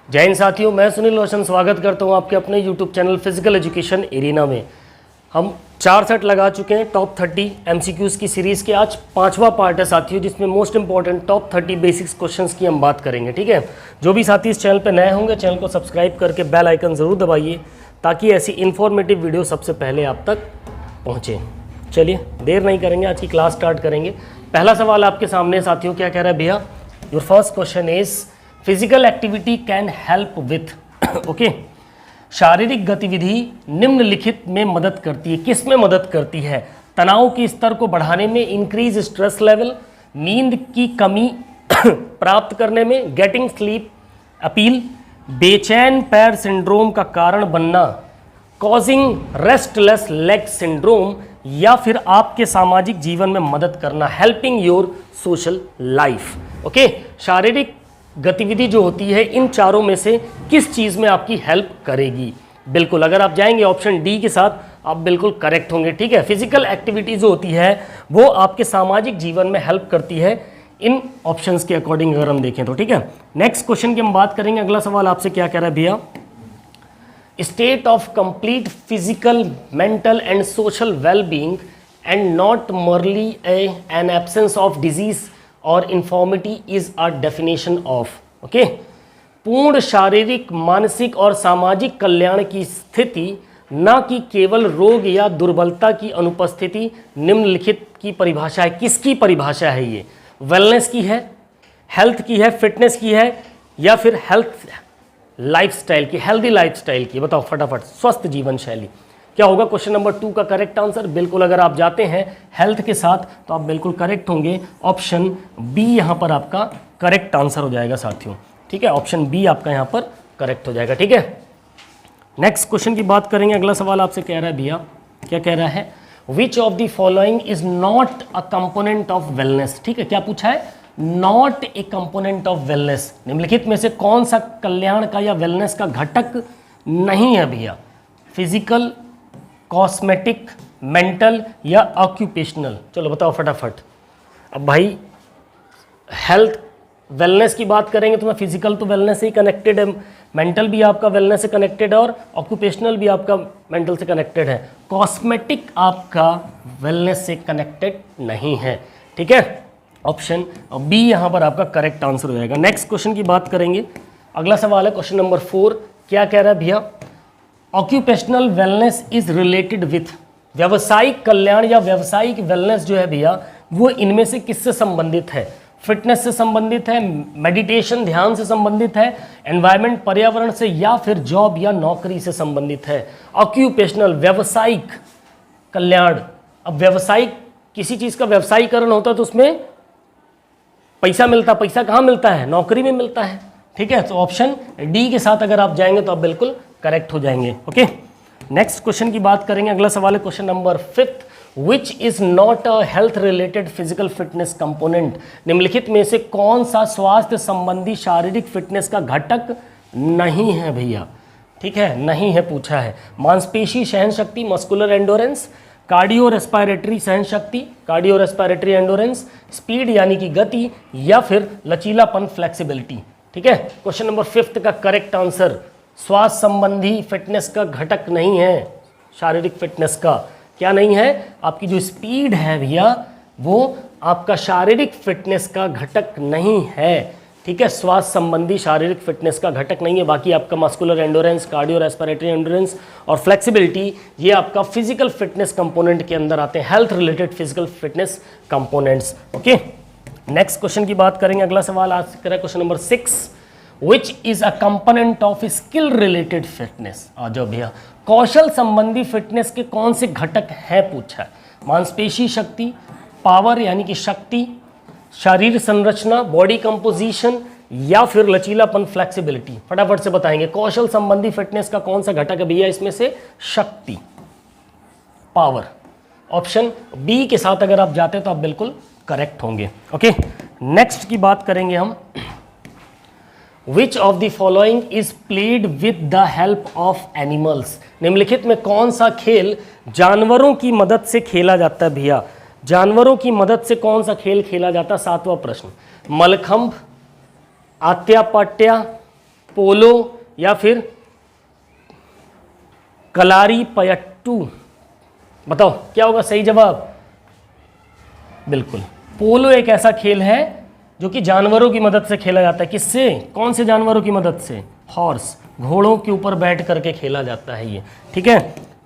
जय हिंद साथियों, मैं सुनील रोशन स्वागत करता हूं आपके अपने YouTube channel physical education arena में। हम 4 सेट लगा चुके हैं टॉप 30 MCQs की सीरीज़ के। आज 5वां पार्ट है साथियों, जिसमें most important top 30 basics questions की हम बात करेंगे। ठीक है, जो भी साथी इस चैनल पर नए होंगे चैनल को सब्सक्राइब करके बेल आइकन ज़रूर दबाइए ताकि ऐसी इन्फॉर्मेटिव वीडियो सबसे पहले आप तक पहुँचे। चलिए देर नहीं करेंगे, आज की क्लास स्टार्ट करेंगे। पहला सवाल आपके सामने साथियों, क्या कह रहा है भैया? Your first question is physical activity can help with okay, शारीरिक गतिविधि निम्नलिखित में मदद करती है। किस में मदद करती है? तनाव के स्तर को बढ़ाने में, इंक्रीज स्ट्रेस लेवल, नींद की कमी प्राप्त करने में, गेटिंग स्लीप अपील, बेचैन पैर सिंड्रोम का कारण बनना, कॉजिंग रेस्टलेस लेग सिंड्रोम, या फिर आपके सामाजिक जीवन में मदद करना, helping your social life. Okay, शारीरिक गतिविधि जो होती है इन चारों में से किस चीज़ में आपकी हेल्प करेगी? बिल्कुल, अगर आप जाएंगे ऑप्शन डी के साथ आप बिल्कुल करेक्ट होंगे। ठीक है, फिजिकल एक्टिविटी जो होती है वो आपके सामाजिक जीवन में हेल्प करती है इन ऑप्शंस के अकॉर्डिंग अगर हम देखें तो। ठीक है, नेक्स्ट क्वेश्चन की हम बात करेंगे। अगला सवाल आपसे क्या कह रहा है भैया? State of complete physical, mental and social wellbeing and not merely an absence of disease और infirmity is a definition of. Okay, पूर्ण शारीरिक, मानसिक और सामाजिक कल्याण की स्थिति, न कि केवल रोग या दुर्बलता की अनुपस्थिति, निम्नलिखित की परिभाषा है। किसकी परिभाषा है ये? वेलनेस की है, हेल्थ की है, फिटनेस की है, या फिर हेल्थ लाइफस्टाइल की, हेल्दी लाइफस्टाइल की? बताओ फटाफट, स्वस्थ जीवन शैली। क्या होगा क्वेश्चन नंबर 2 का करेक्ट आंसर? बिल्कुल, अगर आप जाते हैं हेल्थ के साथ तो आप बिल्कुल करेक्ट होंगे। ऑप्शन बी यहाँ पर आपका करेक्ट आंसर हो जाएगा साथियों। ठीक है, ऑप्शन बी आपका यहाँ पर करेक्ट हो जाएगा। ठीक है, नेक्स्ट क्वेश्चन की बात करेंगे। अगला सवाल आपसे कह रहा है भैया, क्या कह रहा है? Which of the following is not a component of wellness. ठीक है, क्या पूछा है? Not a component of wellness. निम्नलिखित में से कौन सा कल्याण का या वेलनेस का घटक नहीं है भैया? फिजिकल, कॉस्मेटिक, मेंटल या ऑक्यूपेशनल? चलो बताओ फटाफट। अब भाई हेल्थ वेलनेस की बात करेंगे तो मैं फिजिकल तो वेलनेस से ही कनेक्टेड है, मेंटल भी आपका वेलनेस से कनेक्टेड है और ऑक्यूपेशनल भी आपका मेंटल से कनेक्टेड है। कॉस्मेटिक आपका वेलनेस से कनेक्टेड नहीं है। ठीक है, ऑप्शन बी यहाँ पर आपका करेक्ट आंसर हो जाएगा। नेक्स्ट क्वेश्चन की बात करेंगे। अगला सवाल है क्वेश्चन नंबर 4। क्या कह रहा है भैया? Occupational wellness is related with, व्यवसायिक कल्याण या व्यवसायिक वेलनेस जो है भैया वो इनमें से किससे संबंधित है? फिटनेस से संबंधित है, मेडिटेशन ध्यान से संबंधित है, एनवायरनमेंट पर्यावरण से, या फिर जॉब या नौकरी से संबंधित है? ऑक्यूपेशनल व्यवसायिक कल्याण। अब व्यवसायिक किसी चीज़ का व्यवसायीकरण होता है तो उसमें पैसा मिलता है। पैसा कहाँ मिलता है? नौकरी में मिलता है। ठीक है, तो ऑप्शन डी के साथ अगर आप जाएंगे तो आप बिल्कुल करेक्ट हो जाएंगे। ओके, नेक्स्ट क्वेश्चन की बात करेंगे। अगला सवाल है question number 5। Which is not a health related physical fitness component. निम्नलिखित में से कौन सा स्वास्थ्य संबंधी शारीरिक फिटनेस का घटक नहीं है भैया? ठीक है, नहीं है पूछा है। मांसपेशी सहन शक्ति, मस्कुलर एंडोरेंस, कार्डियो रेस्पिरेटरी सहन शक्ति, कार्डियो रेस्पिरेटरी एंडोरेंस, स्पीड यानी कि गति, या फिर लचीलापन फ्लेक्सिबिलिटी। ठीक है, क्वेश्चन नंबर 5 का करेक्ट आंसर स्वास्थ्य संबंधी फिटनेस का घटक नहीं है। शारीरिक फिटनेस का क्या नहीं है? आपकी जो स्पीड है भैया वो आपका शारीरिक फिटनेस का घटक नहीं है। ठीक है, स्वास्थ्य संबंधी शारीरिक फिटनेस का घटक नहीं है। बाकी आपका muscular endurance, cardio respiratory endurance और फ्लेक्सिबिलिटी ये आपका फिजिकल फिटनेस कंपोनेंट के अंदर आते हैं, health related physical fitness components. Okay, next question की बात करेंगे। अगला सवाल आज करें question number 6। Which is a component of skill related fitness. आ जाओ भैया, कौशल संबंधी फिटनेस के कौन से घटक हैं पूछा है? मांसपेशी शक्ति, पावर यानी कि शक्ति, शरीर संरचना, बॉडी कंपोजिशन, या फिर लचीलापन फ्लेक्सिबिलिटी? फटाफट से बताएंगे। कौशल संबंधी फिटनेस का कौन सा घटक है भैया इसमें से? शक्ति, पावर। ऑप्शन बी के साथ अगर आप जाते तो आप बिल्कुल करेक्ट होंगे। ओके, नेक्स्ट की बात करेंगे हम। Which of the following is played with the help of animals. निम्नलिखित में कौन सा खेल जानवरों की मदद से खेला जाता है भैया? जानवरों की मदद से कौन सा खेल खेला जाता है? 7वां प्रश्न। मलखंभ, आट्यापाट्या, पोलो या फिर कलारी पयट्टू? बताओ क्या होगा सही जवाब? बिल्कुल, पोलो एक ऐसा खेल है जो कि जानवरों की मदद से खेला जाता है। किससे? कौन से जानवरों की मदद से? हॉर्स, घोड़ों के ऊपर बैठ करके खेला जाता है ये, ठीक है।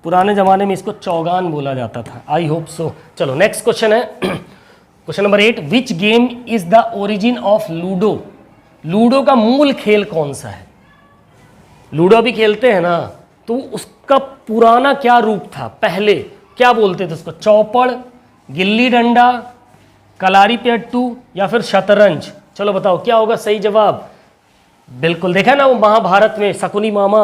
पुराने ज़माने में इसको चौगान बोला जाता था। I hope so. चलो नेक्स्ट क्वेश्चन है question number 8, which game is the origin of ludo? Ludo का मूल खेल कौन सा है? लूडो भी खेलते हैं ना, तो उसका पुराना क्या रूप था? पहले क्या बोलते थे उसको? चौपड़, गिल्ली डंडा, कलारी पयट्टू या फिर शतरंज? चलो बताओ क्या होगा सही जवाब? बिल्कुल, देखा ना वो महाभारत में शकुनी मामा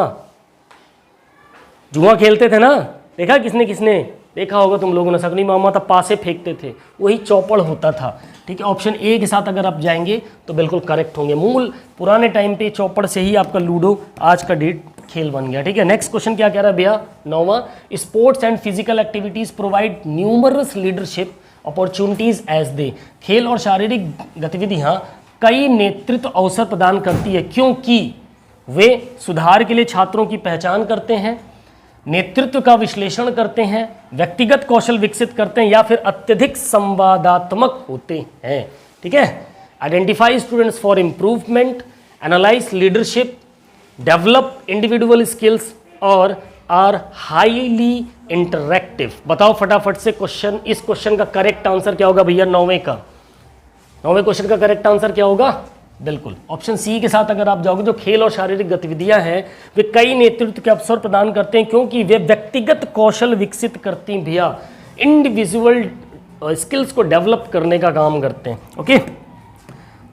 जुआ खेलते थे ना, देखा किसने किसने देखा होगा तुम लोगों ने। शकुनी मामा तब पासे फेंकते थे, वही चौपड़ होता था, ठीक है। ऑप्शन ए के साथ अगर आप जाएंगे तो बिल्कुल करेक्ट होंगे। मूल पुराने टाइम पे चौपड़ से ही आपका लूडो आज का डेट खेल बन गया, ठीक है। नेक्स्ट क्वेश्चन क्या कह रहा है भैया? 9वां, sports and physical activities provide numerous leadership opportunities as they. खेल और शारीरिक गतिविधियां कई नेतृत्व अवसर प्रदान करती है क्योंकि वे सुधार के लिए छात्रों की पहचान करते हैं, नेतृत्व का विश्लेषण करते हैं, व्यक्तिगत कौशल विकसित करते हैं या फिर अत्यधिक संवादात्मक होते हैं, ठीक है। Identify students for improvement, analyse leadership, develop individual skills और आर हाईली इंटरैक्टिव। बताओ फटाफट से क्वेश्चन, इस क्वेश्चन का करेक्ट आंसर क्या होगा भैया? 9वें क्वेश्चन का करेक्ट आंसर क्या होगा? बिल्कुल ऑप्शन सी के साथ अगर आप जाओगे, जो खेल और शारीरिक गतिविधियां हैं वे कई नेतृत्व के अवसर प्रदान करते हैं क्योंकि वे व्यक्तिगत कौशल विकसित करती हैं भैया, इंडिविजुअल स्किल्स को डेवलप करने का काम करते हैं। ओके,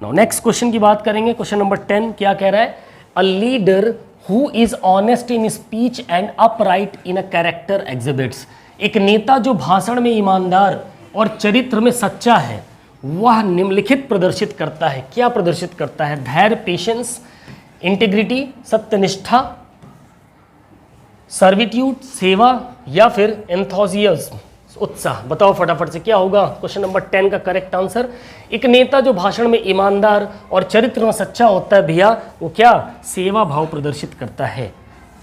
नाउ नेक्स्ट क्वेश्चन की बात करेंगे। क्वेश्चन नंबर 10 क्या कह रहा है? A leader who is honest in speech and upright in a character exhibits. एक नेता जो भाषण में ईमानदार और चरित्र में सच्चा है वह निम्नलिखित प्रदर्शित करता है। क्या प्रदर्शित करता है? धैर्य, पेशेंस, इंटीग्रिटी, सत्यनिष्ठा, सर्विट्यूड, सेवा या फिर एंथुसियाज्म, उत्साह। बताओ फटाफट से क्या होगा क्वेश्चन नंबर 10 का करेक्ट आंसर? एक नेता जो भाषण में ईमानदार और चरित्र में सच्चा होता है भैया, वो क्या? सेवा भाव प्रदर्शित करता है,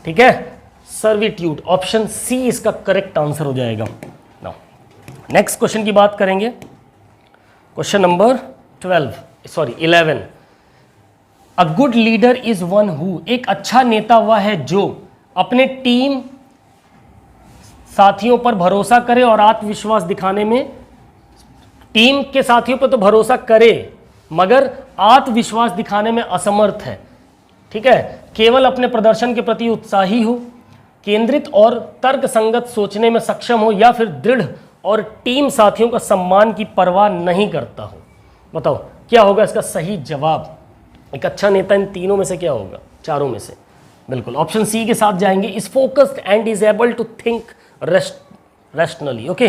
ठीक है। सर्विट्यूड, ऑप्शन सी इसका करेक्ट आंसर हो जाएगा। नाउ नेक्स्ट क्वेश्चन की बात करेंगे। Question number 11। A good leader is one who, एक अच्छा नेता वह है जो अपने टीम साथियों पर भरोसा करे और आत्मविश्वास दिखाने में, टीम के साथियों पर तो भरोसा करे मगर आत्मविश्वास दिखाने में असमर्थ है, ठीक है। केवल अपने प्रदर्शन के प्रति उत्साही हो, केंद्रित और तर्कसंगत सोचने में सक्षम हो या फिर दृढ़ और टीम साथियों का सम्मान की परवाह नहीं करता हो। बताओ क्या होगा इसका सही जवाब? एक अच्छा नेता इन तीनों में से क्या होगा? चारों में से। बिल्कुल ऑप्शन सी के साथ जाएंगे। Is focused and is able to think rationally. Okay,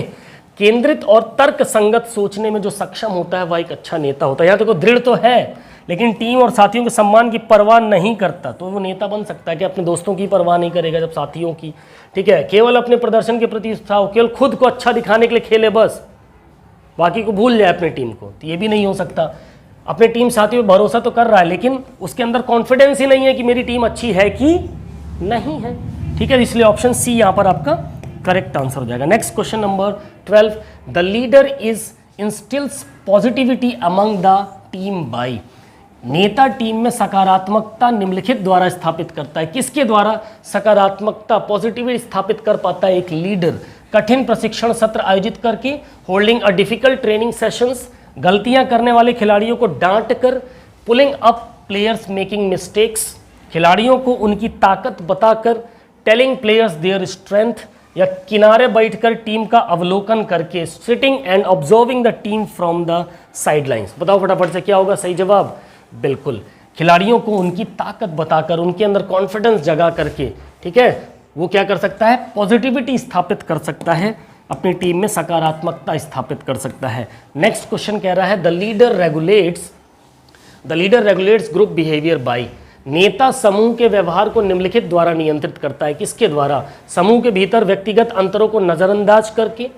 केंद्रित और तर्क संगत सोचने में जो सक्षम होता है वह एक अच्छा नेता होता है। यहाँ देखो दृढ़ तो है लेकिन टीम और साथियों के सम्मान की परवाह नहीं करता, तो वो नेता बन सकता है कि अपने दोस्तों की परवाह नहीं करेगा जब साथियों की, ठीक है। केवल अपने प्रदर्शन के प्रति उत्साह हो, केवल खुद को अच्छा दिखाने के लिए खेले बस, बाकी को भूल जाए अपनी टीम को, तो ये भी नहीं हो सकता। अपने टीम साथियों पर भरोसा तो कर रहा है लेकिन उसके अंदर कॉन्फिडेंस ही नहीं है कि मेरी टीम अच्छी है कि नहीं है, ठीक है। इसलिए ऑप्शन सी यहाँ पर आपका करेक्ट आंसर हो जाएगा। Next question number 12। The leader is instils positivity among the team by. नेता टीम में सकारात्मकता निम्नलिखित द्वारा स्थापित करता है। किसके द्वारा सकारात्मकता, पॉजिटिविटी स्थापित कर पाता है एक लीडर? कठिन प्रशिक्षण सत्र आयोजित करके, holding a difficult training sessions, गलतियां करने वाले खिलाड़ियों को डांट कर, pulling up players making mistakes, खिलाड़ियों को उनकी ताकत बताकर, टेलिंग प्लेयर्स देयर स्ट्रेंथ, या किनारे बैठकर टीम का अवलोकन करके, sitting and observing the team from the sidelines. बताओ फटाफट से क्या होगा सही जवाब? बिल्कुल खिलाड़ियों को उनकी ताकत बताकर, उनके अंदर कॉन्फिडेंस जगा करके, ठीक है, वो क्या कर सकता है? पॉजिटिविटी स्थापित कर सकता है, अपनी टीम में सकारात्मकता स्थापित कर सकता है। नेक्स्ट क्वेश्चन कह रहा है the leader regulates group behaviour by. नेता समूह के व्यवहार को निम्नलिखित द्वारा नियंत्रित करता है। किसके द्वारा? समूह के भीतर व्यक्तिगत अंतरों को नजरअंदाज करके,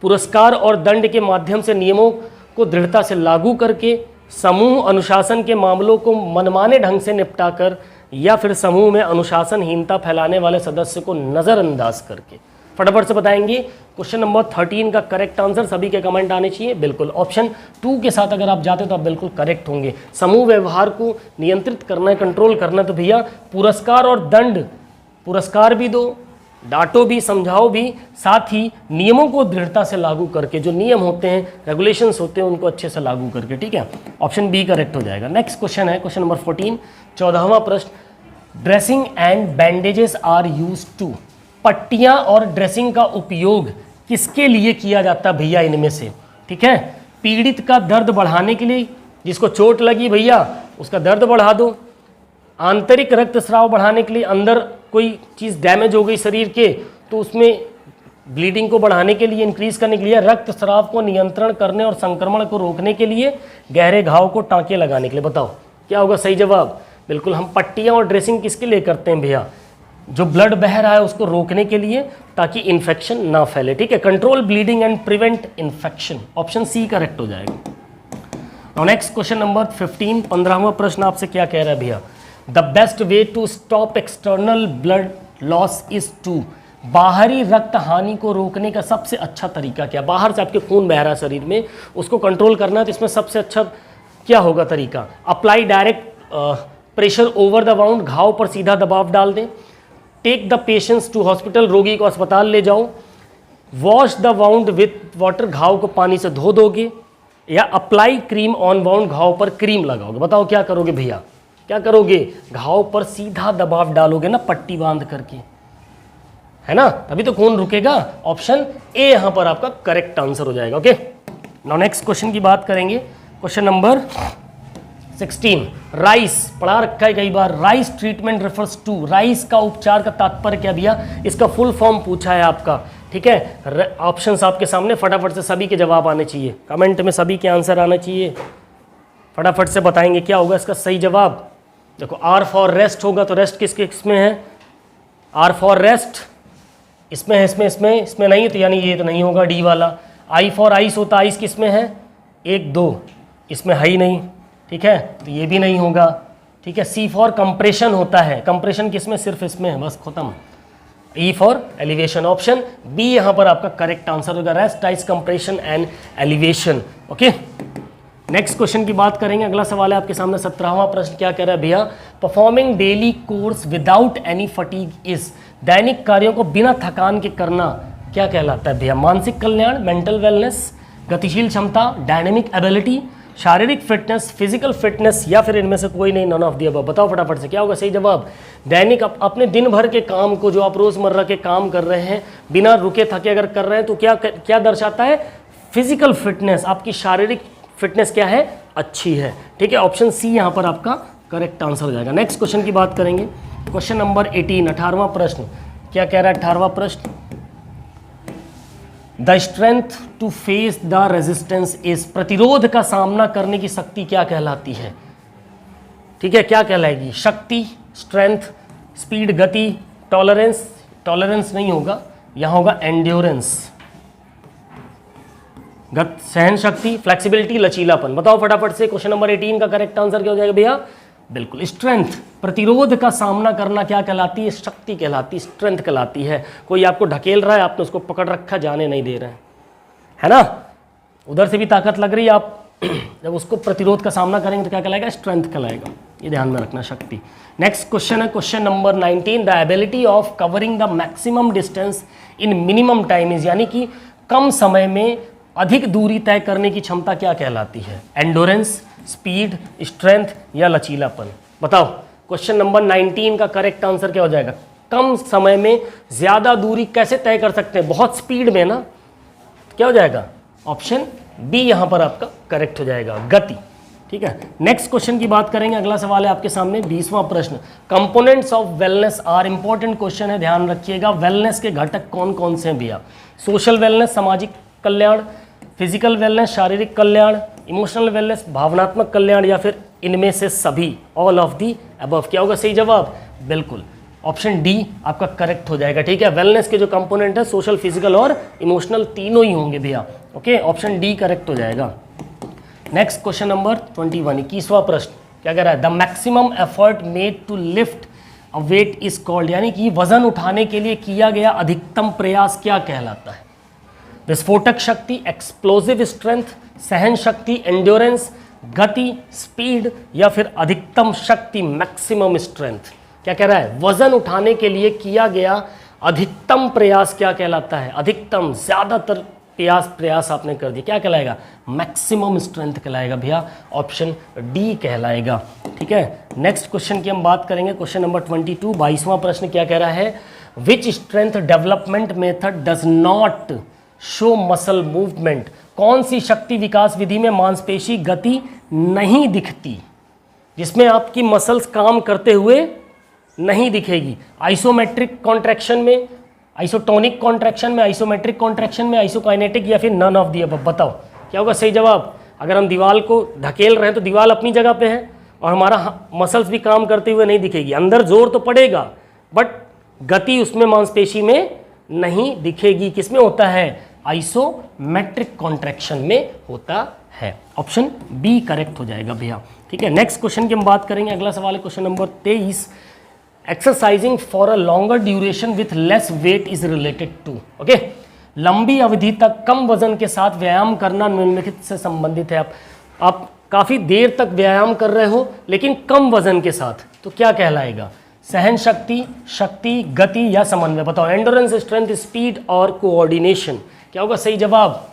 पुरस्कार और दंड के माध्यम से नियमों को दृढ़ता से लागू करके, समूह अनुशासन के मामलों को मनमाने ढंग से निपटाकर, या फिर समूह में अनुशासनहीनता फैलाने वाले सदस्य को नज़रअंदाज करके। फटाफट से बताएंगे। क्वेश्चन नंबर 13 का करेक्ट आंसर सभी के कमेंट आने चाहिए। बिल्कुल ऑप्शन 2 के साथ अगर आप जाते तो आप बिल्कुल करेक्ट होंगे। समूह व्यवहार को नियंत्रित करना है, कंट्रोल करना है, तो भैया पुरस्कार और दंड, पुरस्कार भी दो, डांटो भी, समझाओ भी, साथ ही नियमों को दृढ़ता से लागू करके, जो नियम होते हैं, रेगुलेशंस होते हैं, उनको अच्छे से लागू करके। ठीक है, ऑप्शन बी करेक्ट हो जाएगा। नेक्स्ट क्वेश्चन है क्वेश्चन नंबर 14, 14वां प्रश्न। Dressing and bandages are use to. पट्टियां और ड्रेसिंग का उपयोग किसके लिए किया जाता है भैया इनमें से? ठीक है, पीड़ित का दर्द बढ़ाने के लिए, जिसको चोट लगी भैया उसका दर्द बढ़ा दो। आंतरिक रक्तस्राव बढ़ाने के लिए, अंदर कोई चीज़ डैमेज हो गई शरीर के तो उसमें ब्लीडिंग को बढ़ाने के लिए, इंक्रीज करने के लिए, रक्तस्राव को नियंत्रण करने और संक्रमण को रोकने के लिए, गहरे घाव को टांके लगाने के लिए। बताओ क्या होगा सही जवाब? बिल्कुल, हम पट्टियां और ड्रेसिंग किसके लिए करते हैं भैया? जो ब्लड बह रहा है उसको रोकने के लिए, ताकि इन्फेक्शन ना फैले। ठीक है, control bleeding and prevent infection. Option C correct हो जाएगा। और नेक्स्ट क्वेश्चन नंबर 15, 15वां प्रश्न आपसे क्या कह रहा है भैया? The best way to stop external blood loss is to. बाहरी रक्त हानि को रोकने का सबसे अच्छा तरीका क्या? बाहर से आपके खून बह रहा है शरीर में, उसको कंट्रोल करना है, तो इसमें सबसे अच्छा क्या होगा तरीका? Apply direct pressure over the wound, घाव पर सीधा दबाव डाल दें। Take the patients to hospital, रोगी को अस्पताल ले जाओ। Wash the wound with water, घाव को पानी से धो दोगे। या अप्लाई क्रीम ऑन वाउंड, घाव पर क्रीम लगाओगे। बताओ क्या करोगे भैया? क्या करोगे? घाव पर सीधा दबाव डालोगे ना, पट्टी बांध करके, है ना, तभी तो खून रुकेगा। ऑप्शन ए यहां पर आपका करेक्ट आंसर हो जाएगा। ओके, नाउ नेक्स्ट क्वेश्चन की बात करेंगे। क्वेश्चन नंबर 16, राइस पढ़ा रखा है कई बार। RICE treatment refers to. RICE का उपचार का तात्पर्य क्या भैया? इसका फुल फॉर्म पूछा है आपका। ठीक है, ऑप्शंस आपके सामने, फटाफट से सभी के जवाब आने चाहिए, कमेंट में सभी के आंसर आना चाहिए। फटाफट से बताएंगे क्या होगा इसका सही जवाब। देखो, आर फॉर रेस्ट होगा तो रेस्ट किस में है? आर फॉर रेस्ट इसमें है, इसमें नहीं, तो यानी ये तो नहीं होगा डी वाला। आई फॉर आइस होता, आइस किस में है? 1 2, इसमें है ही नहीं। ठीक है, तो ये भी नहीं होगा। ठीक है, सी फॉर कंप्रेशन होता है, कंप्रेशन किस में? सिर्फ इसमें है, बस खत्म। E for elevation. Option B यहाँ पर आपका करेक्ट आंसर होगा, rest, ice, compression and elevation. Okay, next question की बात करेंगे। अगला सवाल है आपके सामने 17वां प्रश्न। क्या कह रहा है भैया? Performing daily course without any fatigue is. दैनिक कार्यों को बिना थकान के करना क्या कहलाता है भैया? मानसिक कल्याण, मेंटल वेलनेस, गतिशील क्षमता, डायनेमिक एबिलिटी, शारीरिक फिटनेस, फिजिकल फिटनेस, या फिर इनमें से कोई नहीं, नॉन ऑफ द अबव। बताओ फटाफट से क्या होगा सही जवाब? दैनिक अपने दिन भर के काम को, जो आप रोजमर्रा के काम कर रहे हैं, बिना रुके थके अगर कर रहे हैं, तो क्या दर्शाता है? फिजिकल फिटनेस, आपकी शारीरिक फिटनेस क्या है? अच्छी है। ठीक है, ऑप्शन सी यहाँ पर आपका करेक्ट आंसर हो जाएगा। नेक्स्ट क्वेश्चन की बात करेंगे। क्वेश्चन नंबर 18, 18वां प्रश्न। क्या कह रहा है 18वां प्रश्न? The strength to face the resistance is. प्रतिरोध का सामना करने की शक्ति क्या कहलाती है? ठीक है, क्या कहलाएगी? शक्ति, स्ट्रेंथ, स्पीड, गति, टॉलरेंस। टॉलरेंस नहीं होगा, यहां होगा एंड्योरेंस। सहन शक्ति, फ्लेक्सिबिलिटी, लचीलापन। बताओ फटाफट से क्वेश्चन नंबर 18 का करेक्ट आंसर क्या हो जाएगा भैया? बिल्कुल स्ट्रेंथ। प्रतिरोध का सामना करना क्या कहलाती है? शक्ति कहलाती, स्ट्रेंथ कहलाती है। कोई आपको ढकेल रहा है, आपने उसको पकड़ रखा, जाने नहीं दे रहे हैं, है ना, उधर से भी ताकत लग रही है, आप जब उसको प्रतिरोध का सामना करेंगे तो क्या कहलाएगा? स्ट्रेंथ कहलाएगा। ये ध्यान में रखना, शक्ति। नेक्स्ट क्वेश्चन है question number 19, the ability of covering the maximum distance in minimum time is. यानी कि कम समय में अधिक दूरी तय करने की क्षमता क्या कहलाती है? एंडोरेंस, स्पीड, स्ट्रेंथ या लचीलापन। बताओ क्वेश्चन नंबर 19 का करेक्ट आंसर क्या हो जाएगा? कम समय में ज्यादा दूरी कैसे तय कर सकते हैं? बहुत स्पीड में ना, क्या हो जाएगा? ऑप्शन बी यहां पर आपका करेक्ट हो जाएगा, गति। ठीक है, नेक्स्ट क्वेश्चन की बात करेंगे। अगला सवाल है आपके सामने 20वां प्रश्न। Components of wellness are. Important question है, ध्यान रखिएगा। वेलनेस के घटक कौन कौन से हैं भैया? सोशल वेलनेस, सामाजिक कल्याण, फिजिकल वेलनेस, शारीरिक कल्याण, इमोशनल वेलनेस, भावनात्मक कल्याण, या फिर इनमें से सभी, ऑल ऑफ दी अबव। क्या होगा सही जवाब? बिल्कुल ऑप्शन डी आपका करेक्ट हो जाएगा। ठीक है, वेलनेस के जो कंपोनेंट है सोशल, फिजिकल और इमोशनल तीनों ही होंगे भैया। ओके, ऑप्शन डी करेक्ट हो जाएगा। नेक्स्ट क्वेश्चन नंबर 21, 21वां प्रश्न। क्या कह रहा है? The maximum effort made to lift a weight is called, यानी कि वजन उठाने के लिए किया गया अधिकतम प्रयास क्या कहलाता है? विस्फोटक शक्ति, एक्सप्लोसिव स्ट्रेंथ, सहन शक्ति, एंड्योरेंस, गति, स्पीड, या फिर अधिकतम शक्ति, मैक्सिमम स्ट्रेंथ। क्या कह रहा है? वजन उठाने के लिए किया गया अधिकतम प्रयास क्या कहलाता है? अधिकतम, ज्यादातर प्रयास आपने कर दिया, क्या कहलाएगा? मैक्सिमम स्ट्रेंथ कहलाएगा भैया, ऑप्शन डी कहलाएगा। ठीक है, नेक्स्ट क्वेश्चन की हम बात करेंगे, क्वेश्चन नंबर 22, 22वां प्रश्न क्या कह रहा है? Which strength development method does not show muscle movement, कौन सी शक्ति विकास विधि में मांसपेशी गति नहीं दिखती, जिसमें आपकी मसल्स काम करते हुए नहीं दिखेगी? आइसोमेट्रिक कॉन्ट्रैक्शन में, आइसोटोनिक कॉन्ट्रैक्शन में, आइसोमेट्रिक कॉन्ट्रैक्शन में, आइसोकाइनेटिक, या फिर नन ऑफ दी अबव? बताओ क्या होगा सही जवाब? अगर हम दीवार को धकेल रहे हैं तो दीवार अपनी जगह पे है और हमारा मसल्स भी काम करते हुए नहीं दिखेगी, अंदर जोर तो पड़ेगा बट गति उसमें मांसपेशी में नहीं दिखेगी। किसमें होता है? आइसोमेट्रिक कॉन्ट्रैक्शन में होता है। ऑप्शन बी करेक्ट हो जाएगा भैया। ठीक है, नेक्स्ट क्वेश्चन की हम बात करेंगे, अगला सवाल है question number 23, exercising for a longer duration with less weight is related to. Okay, लंबी अवधि तक कम वजन के साथ व्यायाम करना निम्नलिखित से संबंधित है। आप काफी देर तक व्यायाम कर रहे हो लेकिन कम वजन के साथ, तो क्या कहलाएगा? सहन शक्ति, शक्ति, गति, या समन्वय? बताओ, एंडोरेंस, स्ट्रेंथ, स्पीड और कोऑर्डिनेशन। क्या होगा सही जवाब?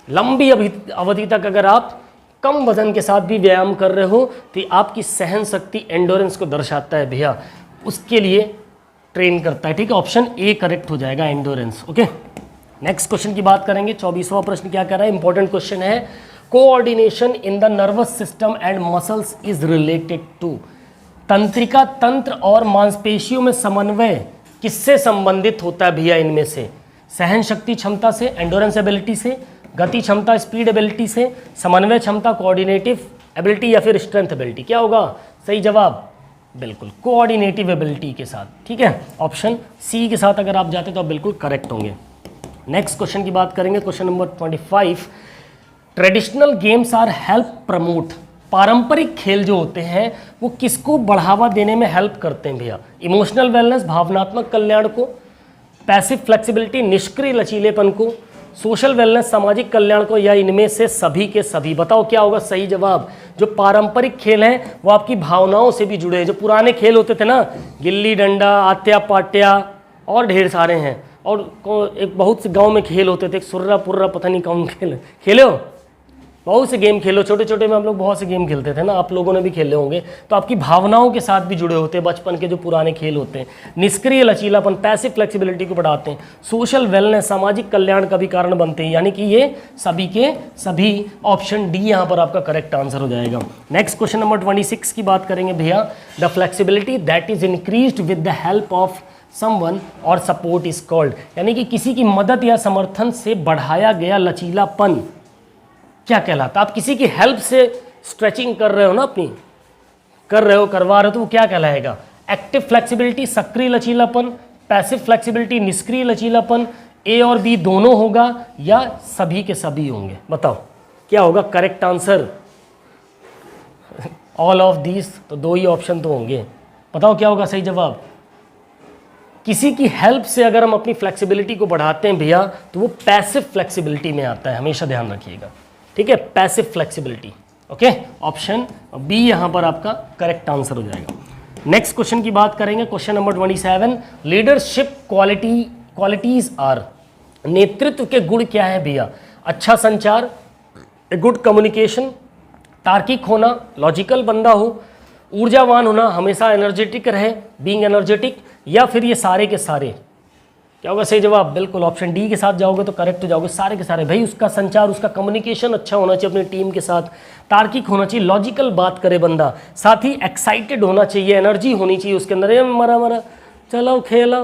लंबी अवधि तक अगर आप कम वजन के साथ भी व्यायाम कर रहे हो तो आपकी सहन शक्ति, एंडोरेंस को दर्शाता है भैया, उसके लिए ट्रेन करता है। ठीक है, ऑप्शन ए करेक्ट हो जाएगा, एंडोरेंस। ओके, नेक्स्ट क्वेश्चन की बात करेंगे, 24वां प्रश्न क्या कह रहा है? इंपॉर्टेंट क्वेश्चन है, coordination in the nervous system and muscles is related to. तंत्रिका तंत्र और मांसपेशियों में समन्वय किससे संबंधित होता है भैया? इनमें से सहन शक्ति क्षमता से, एंडोरेंस एबिलिटी से, गति क्षमता स्पीड एबिलिटी से, समन्वय क्षमता कोऑर्डिनेटिव एबिलिटी, या फिर स्ट्रेंथ एबिलिटी? क्या होगा सही जवाब? बिल्कुल कोऑर्डिनेटिव एबिलिटी के साथ। ठीक है, ऑप्शन सी के साथ अगर आप जाते तो आप बिल्कुल करेक्ट होंगे। नेक्स्ट क्वेश्चन की बात करेंगे, question number 25, traditional games are help promote. पारंपरिक खेल जो होते हैं वो किसको बढ़ावा देने में हेल्प करते हैं भैया? इमोशनल वेलनेस, भावनात्मक कल्याण को, पैसिव फ्लेक्सिबिलिटी, निष्क्रिय लचीलेपन को, सोशल वेलनेस, सामाजिक कल्याण को, या इनमें से सभी के सभी? बताओ क्या होगा सही जवाब? जो पारंपरिक खेल हैं वो आपकी भावनाओं से भी जुड़े हैं। जो पुराने खेल होते थे ना, गिल्ली डंडा, आत्या पाट्या और ढेर सारे हैं, और एक बहुत से गांव में खेल होते थे, एक सुर्रा पुर्रा, पता नहीं कौन खेले हो, बहुत से गेम खेलो, छोटे छोटे में हम लोग बहुत से गेम खेलते थे ना, आप लोगों ने भी खेले होंगे। तो आपकी भावनाओं के साथ भी जुड़े होते हैं बचपन के जो पुराने खेल होते हैं। निष्क्रिय लचीलापन, पैसिव फ्लेक्सिबिलिटी को बढ़ाते हैं, सोशल वेलनेस, सामाजिक कल्याण का भी कारण बनते हैं, यानी कि ये सभी के सभी। ऑप्शन डी यहाँ पर आपका करेक्ट आंसर हो जाएगा। नेक्स्ट क्वेश्चन नंबर 26 की बात करेंगे भैया, the flexibility that is increased with the help of someone और सपोर्ट इज कॉल्ड, यानी कि किसी की मदद या समर्थन से बढ़ाया गया लचीलापन क्या कहलाता है? आप किसी की हेल्प से स्ट्रेचिंग कर रहे हो ना, अपनी कर रहे हो, करवा रहे हो, तो वो क्या कहलाएगा? एक्टिव फ्लेक्सिबिलिटी, सक्रिय लचीलापन, पैसिव फ्लेक्सिबिलिटी, निष्क्रिय लचीलापन, ए और बी दोनों होगा, या सभी के सभी होंगे? बताओ क्या होगा correct answer? All of these, तो दो ही ऑप्शन तो होंगे। बताओ क्या होगा सही जवाब? किसी की हेल्प से अगर हम अपनी फ्लेक्सिबिलिटी को बढ़ाते हैं भैया तो वो पैसिव फ्लेक्सिबिलिटी में आता है, हमेशा ध्यान रखिएगा। ठीक है, passive flexibility. Okay, option B यहां पर आपका करेक्ट आंसर हो जाएगा। नेक्स्ट क्वेश्चन की बात करेंगे, question number 27, leadership qualities are. नेतृत्व के गुण क्या है भैया? अच्छा संचार, गुड कम्युनिकेशन, तार्किक होना, लॉजिकल बंदा हो, ऊर्जावान होना, हमेशा एनर्जेटिक रहे, बीइंग एनर्जेटिक, या फिर ये सारे के सारे? क्या होगा सही जवाब? बिल्कुल ऑप्शन डी के साथ जाओगे तो करेक्ट हो जाओगे, सारे के सारे। भाई उसका संचार, उसका कम्युनिकेशन अच्छा होना चाहिए अपनी टीम के साथ, तार्किक होना चाहिए, लॉजिकल बात करे बंदा, साथ ही एक्साइटेड होना चाहिए, एनर्जी होनी चाहिए उसके अंदर, ये मरा चलो खेलो।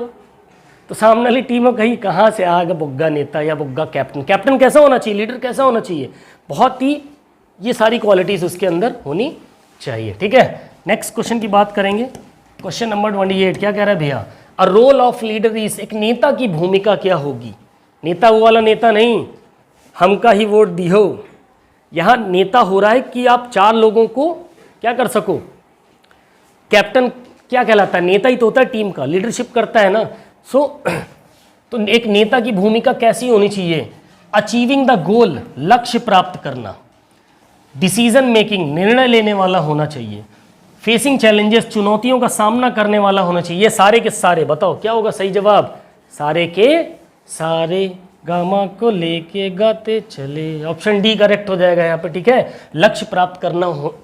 तो सामने वाली टीम कहीं कहाँ से आ गया बुग्गा नेता या बुग्गा कैप्टन? कैप्टन कैसा होना चाहिए? लीडर कैसा होना चाहिए? बहुत ही ये सारी क्वालिटीज़ उसके अंदर होनी चाहिए। ठीक है, नेक्स्ट क्वेश्चन की बात करेंगे, क्वेश्चन नंबर 28 क्या कह रहा है भैया? A role of leader is, एक नेता की भूमिका क्या होगी? नेता वो वाला नेता नहीं, हमका ही वोट दियो। यहाँ नेता हो रहा है कि आप चार लोगों को क्या कर सको। कैप्टन क्या कहलाता है, नेता ही तो होता है टीम का, लीडरशिप करता है ना। तो एक नेता की भूमिका कैसी होनी चाहिए, अचीविंग द गोल, लक्ष्य प्राप्त करना, डिसीजन मेकिंग, निर्णय लेने वाला होना चाहिए, फेसिंग चैलेंजेस, चुनौतियों का सामना करने वाला होना चाहिए। ये सारे के सारे बताओ क्या होगा सही जवाब, सारे के सारे गामा को लेके गाते चले, ऑप्शन डी करेक्ट हो जाएगा यहाँ पे, ठीक है। लक्ष्य प्राप्त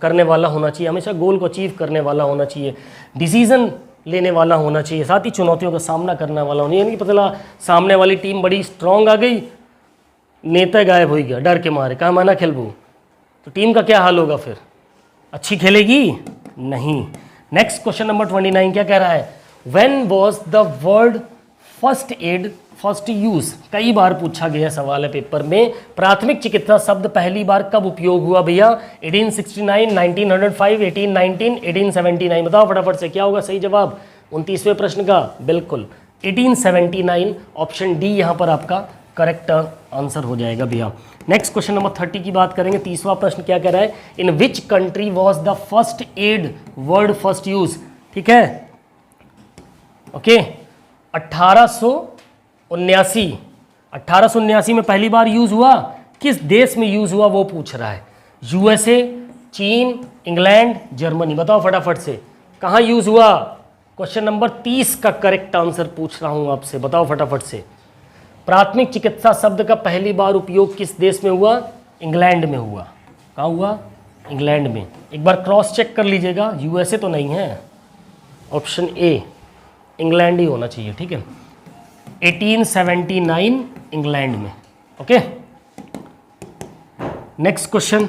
करने वाला होना चाहिए, हमेशा गोल को अचीव करने वाला होना चाहिए, डिसीजन लेने वाला होना चाहिए, साथ ही चुनौतियों का सामना करने वाला होना, यानी कि पता चला सामने वाली टीम बड़ी स्ट्रांग आ गई, नेता गायब हो गया डर के मारे, कहा मैं ना खेलूँ, तो टीम का क्या हाल होगा फिर, अच्छी खेलेगी नहीं। नेक्स्ट क्वेश्चन नंबर 29 क्या कह रहा है, when was the word first aid first use, कई बार पूछा गया सवाल है पेपर में, प्राथमिक चिकित्सा शब्द पहली बार कब उपयोग हुआ भैया, 1869, 1905, 1819, 1879, बताओ फटाफट से क्या होगा सही जवाब 29वें प्रश्न का, बिल्कुल 1879, ऑप्शन डी यहां पर आपका करेक्ट आंसर हो जाएगा भैया। नेक्स्ट क्वेश्चन नंबर 30 की बात करेंगे, 30वां प्रश्न क्या कह रहा है, in which country was the first aid word first use, ठीक है, ओके 1879 में पहली बार यूज हुआ, किस देश में यूज हुआ वो पूछ रहा है, यूएसए, चीन, इंग्लैंड, जर्मनी, बताओ फटाफट से कहां यूज हुआ। क्वेश्चन नंबर 30 का करेक्ट आंसर पूछ रहा हूं आपसे, बताओ फटाफट से, प्राथमिक चिकित्सा शब्द का पहली बार उपयोग किस देश में हुआ, इंग्लैंड में हुआ, कहां हुआ, इंग्लैंड में, एक बार क्रॉस चेक कर लीजिएगा, यूएसए तो नहीं है, ऑप्शन ए इंग्लैंड ही होना चाहिए, ठीक है, 1879 इंग्लैंड में, okay. Next question,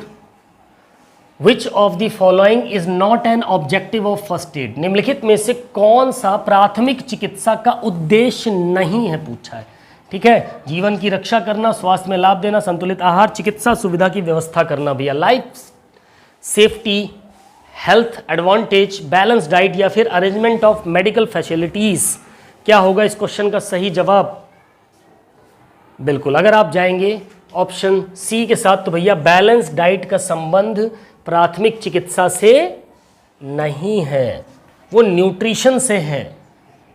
which of the following is not an objective of first aid, निम्नलिखित में से कौन सा प्राथमिक चिकित्सा का उद्देश्य नहीं है पूछा है, ठीक है, जीवन की रक्षा करना, स्वास्थ्य में लाभ देना, संतुलित आहार, चिकित्सा सुविधा की व्यवस्था करना भैया, life safety, health advantage, balance diet, या फिर अरेंजमेंट ऑफ मेडिकल फैसिलिटीज, क्या होगा इस क्वेश्चन का सही जवाब, बिल्कुल अगर आप जाएंगे ऑप्शन सी के साथ तो भैया बैलेंस डाइट का संबंध प्राथमिक चिकित्सा से नहीं है, वो न्यूट्रिशन से है,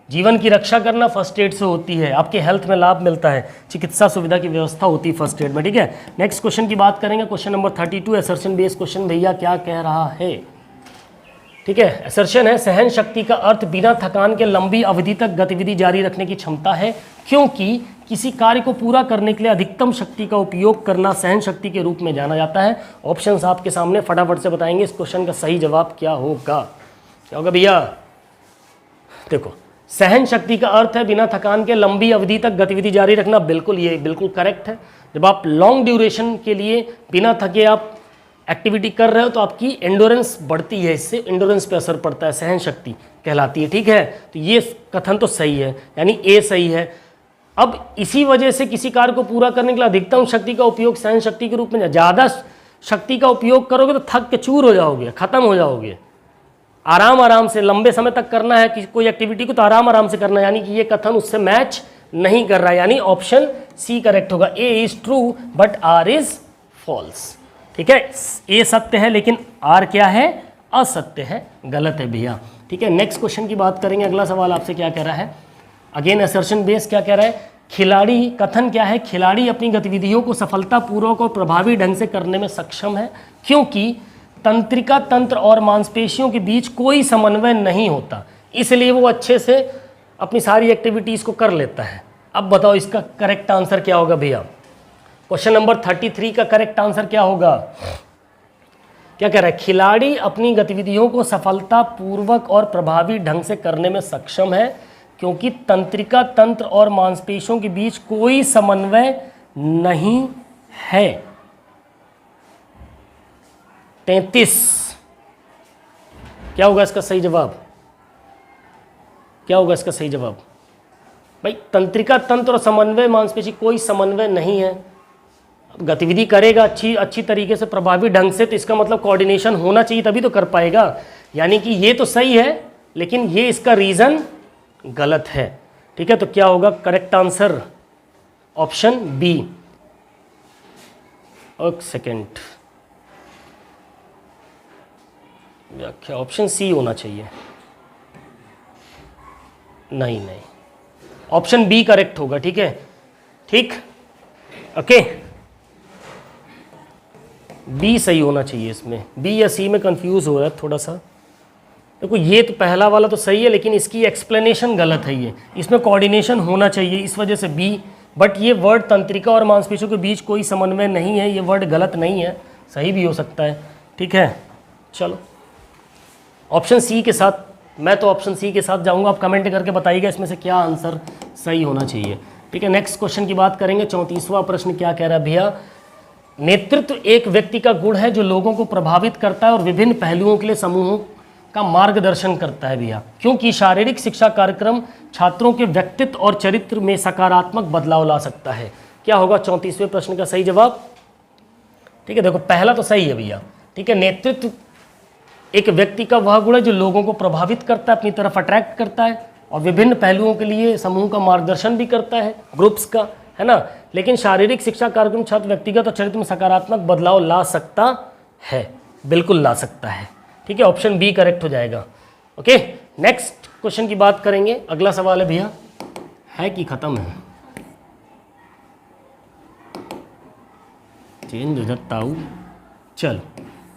जीवन की रक्षा करना फर्स्ट एड से होती है, आपके हेल्थ में लाभ मिलता है, चिकित्सा सुविधा की व्यवस्था होती है फर्स्ट एड में, ठीक है। नेक्स्ट क्वेश्चन की बात करेंगे, question number 32 assertion based question भैया क्या कह रहा है, ठीक है, असर्शन है सहन शक्ति का अर्थ बिना थकान के लंबी अवधि तक गतिविधि जारी रखने की क्षमता है, क्योंकि किसी कार्य को पूरा करने के लिए अधिकतम शक्ति का उपयोग करना सहन शक्ति के रूप में जाना जाता है। ऑप्शंस आपके सामने, फटाफट से बताएंगे इस क्वेश्चन का सही जवाब क्या होगा, क्या होगा भैया, देखो सहन शक्ति का अर्थ है बिना थकान के लंबी अवधि तक गतिविधि जारी रखना, बिल्कुल ये बिल्कुल करेक्ट है। जब आप लॉन्ग ड्यूरेशन के लिए बिना थके आप एक्टिविटी कर रहे हो तो आपकी एंडोरेंस बढ़ती है, इससे एंडोरेंस पे असर पड़ता है, सहन शक्ति कहलाती है, ठीक है। तो ये कथन तो सही है, यानी ए सही है। अब इसी वजह से किसी कार्य को पूरा करने के लिए अधिकतम शक्ति का उपयोग सहन शक्ति के रूप में, ज़्यादा शक्ति का उपयोग करोगे तो थक के चूर हो जाओगे, खत्म हो जाओगे। आराम से लंबे समय तक करना है किसी कोई एक्टिविटी को तो आराम से करना है, यानी कि ये कथन उससे मैच नहीं कर रहा है, यानी ऑप्शन सी करेक्ट होगा। A is true but R is false, ठीक है, ए सत्य है लेकिन आर क्या है, असत्य है, गलत है भैया, ठीक है। नेक्स्ट क्वेश्चन की बात करेंगे, अगला सवाल आपसे क्या कह रहा है, अगेन असर्शन बेस क्या कह रहा है, खिलाड़ी, कथन क्या है, खिलाड़ी अपनी गतिविधियों को सफलतापूर्वक और प्रभावी ढंग से करने में सक्षम है क्योंकि तंत्रिका तंत्र और मांसपेशियों के बीच कोई समन्वय नहीं होता, इसलिए वो अच्छे से अपनी सारी एक्टिविटीज़ को कर लेता है। अब बताओ इसका करेक्ट आंसर क्या होगा भैया, क्वेश्चन नंबर 33 का करेक्ट आंसर क्या होगा, क्या कह रहा है, खिलाड़ी अपनी गतिविधियों को सफलतापूर्वक और प्रभावी ढंग से करने में सक्षम है क्योंकि तंत्रिका तंत्र और मांसपेशियों के बीच कोई समन्वय नहीं है। 33 क्या होगा इसका सही जवाब, क्या होगा इसका सही जवाब भाई, तंत्रिका तंत्र और समन्वय मांसपेशी कोई समन्वय नहीं है, गतिविधि करेगा अच्छी तरीके से प्रभावी ढंग से तो इसका मतलब कोऑर्डिनेशन होना चाहिए तभी तो कर पाएगा, यानी कि ये तो सही है लेकिन ये इसका रीजन गलत है, ठीक है। तो क्या होगा करेक्ट आंसर, ऑप्शन बी। एक सेकेंड, व्याख्या ऑप्शन सी होना चाहिए। नहीं नहीं, ऑप्शन बी करेक्ट होगा। ठीक है, ठीक, ओके, बी सही होना चाहिए इसमें। बी या सी में कंफ्यूज हो रहा है थोड़ा सा। देखो ये तो पहला वाला तो सही है, लेकिन इसकी एक्सप्लेनेशन गलत है। ये इसमें कोऑर्डिनेशन होना चाहिए, इस वजह से बी। बट ये वर्ड तंत्रिका और मांसपेशियों के बीच कोई समन्वय नहीं है, ये वर्ड गलत नहीं है, सही भी हो सकता है। ठीक है, चलो ऑप्शन सी के साथ, मैं तो ऑप्शन सी के साथ जाऊंगा। आप कमेंट करके बताइएगा इसमें से क्या आंसर सही होना चाहिए। ठीक है, नेक्स्ट क्वेश्चन की बात करेंगे। 34वां प्रश्न क्या कह रहा है भैया? नेतृत्व एक व्यक्ति का गुण है जो लोगों को प्रभावित करता है और विभिन्न पहलुओं के लिए समूहों का मार्गदर्शन करता है भैया, क्योंकि शारीरिक शिक्षा कार्यक्रम छात्रों के व्यक्तित्व और चरित्र में सकारात्मक बदलाव ला सकता है। क्या होगा 34वें प्रश्न का सही जवाब? ठीक है, देखो पहला तो सही है भैया। ठीक है, नेतृत्व एक व्यक्ति का वह गुण है जो लोगों को प्रभावित करता है, अपनी तरफ अट्रैक्ट करता है और विभिन्न पहलुओं के लिए समूह का मार्गदर्शन भी करता है, ग्रुप्स का, है ना। लेकिन शारीरिक शिक्षा कार्यक्रम छात्र व्यक्तिगत और चरित्र में सकारात्मक बदलाव ला सकता है, बिल्कुल ला सकता है। ठीक है, ऑप्शन बी करेक्ट हो जाएगा। ओके, नेक्स्ट क्वेश्चन की बात करेंगे। अगला सवाल है भैया, है कि खत्म है? चेंज हो जाता हूँ। चलो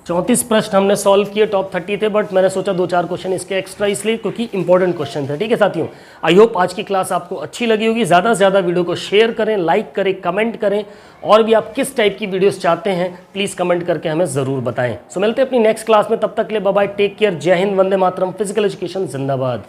34 प्रश्न हमने सॉल्व किए, टॉप 30 थे, बट मैंने सोचा 2-4 क्वेश्चन इसके एक्स्ट्रा इसलिए क्योंकि इंपॉर्टेंट क्वेश्चन थे। ठीक है साथियों, आई होप आज की क्लास आपको अच्छी लगी होगी। ज़्यादा से ज़्यादा वीडियो को शेयर करें, लाइक करें, कमेंट करें, और भी आप किस टाइप की वीडियोस चाहते हैं प्लीज़ कमेंट करके हमें ज़रूर बताएं। सो मिलते हैं अपनी नेक्स्ट क्लास में, तब तक के लिए बाय बाय, टेक केयर, जय हिंद, वंदे मातरम, फिजिकल एजुकेशन जिंदाबाद।